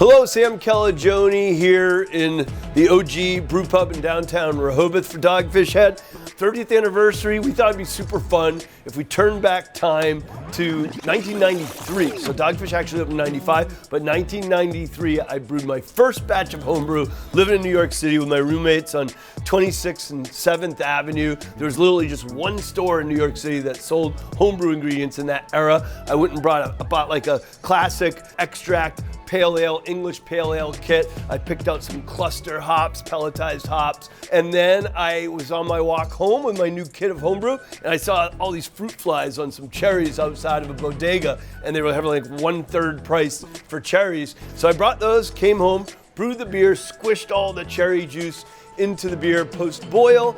Hello, Sam Calagione here in the OG Brew Pub in downtown Rehoboth for Dogfish Head. 30th anniversary. We thought it'd be super fun if we turned back time to 1993. So Dogfish actually opened in 95, but 1993 I brewed my first batch of homebrew living in New York City with my roommates on 26th and 7th Avenue. There was literally just one store in New York City that sold homebrew ingredients in that era. I went and bought like a classic extract pale ale, English pale ale kit. I picked out some cluster hops, pelletized hops, and then I was on my walk home with my new kit of homebrew, and I saw all these fruit flies on some cherries outside of a bodega, and they were having like 1/3 price for cherries. So I brought those, came home, brewed the beer, squished all the cherry juice into the beer post-boil,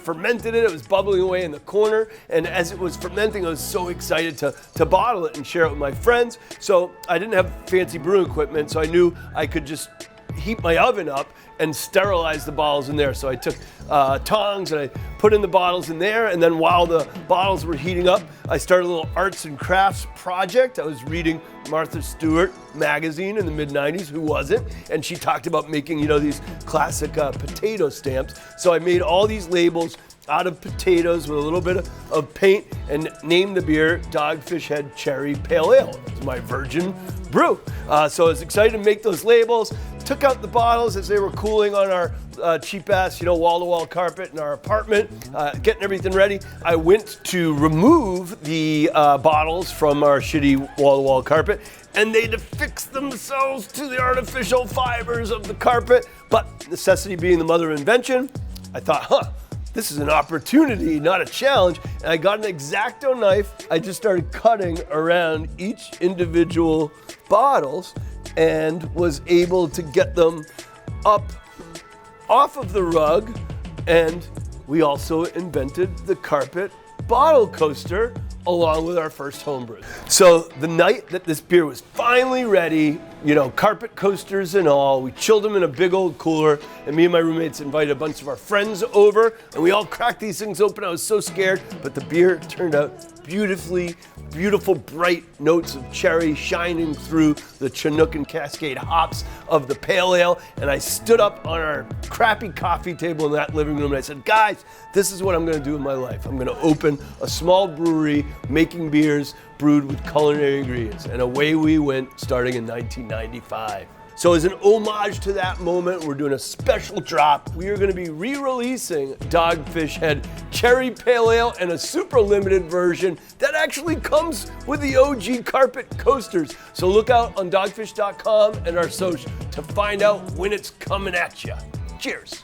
fermented it. It was bubbling away in the corner, and as it was fermenting, I was so excited to bottle it and share it with my friends. So I didn't have fancy brewing equipment, so I knew I could just heat my oven up and sterilize the bottles in there. So I took tongs and I put in the bottles in there, and then while the bottles were heating up, I started a little arts and crafts project. I was reading Martha Stewart magazine in the mid-90s, who wasn't? And she talked about making, these classic potato stamps. So I made all these labels out of potatoes with a little bit of paint and named the beer Dogfish Head Cherry Pale Ale. It's my virgin brew. So I was excited to make those labels. Took out the bottles as they were cooling on our cheap-ass, wall-to-wall carpet in our apartment, getting everything ready. I went to remove the bottles from our shitty wall-to-wall carpet, and they'd affix themselves to the artificial fibers of the carpet. But necessity being the mother of invention, I thought, this is an opportunity, not a challenge. And I got an X-Acto knife. I just started cutting around each individual bottles and was able to get them up off of the rug. And we also invented the carpet bottle coaster along with our first homebrew. So the night that this beer was finally ready, carpet coasters and all, we chilled them in a big old cooler, and me and my roommates invited a bunch of our friends over, and we all cracked these things open. I was so scared, but the beer turned out beautiful, bright notes of cherry shining through the Chinook and Cascade hops of the pale ale. And I stood up on our crappy coffee table in that living room and I said, guys, this is what I'm gonna do in my life. I'm gonna open a small brewery making beers brewed with culinary ingredients. And away we went, starting in 1995. So as an homage to that moment, we're doing a special drop. We are gonna be re-releasing Dogfish Head Cherry Pale Ale in a super limited version that actually comes with the OG carpet coasters. So look out on dogfish.com and our social to find out when it's coming at you. Cheers.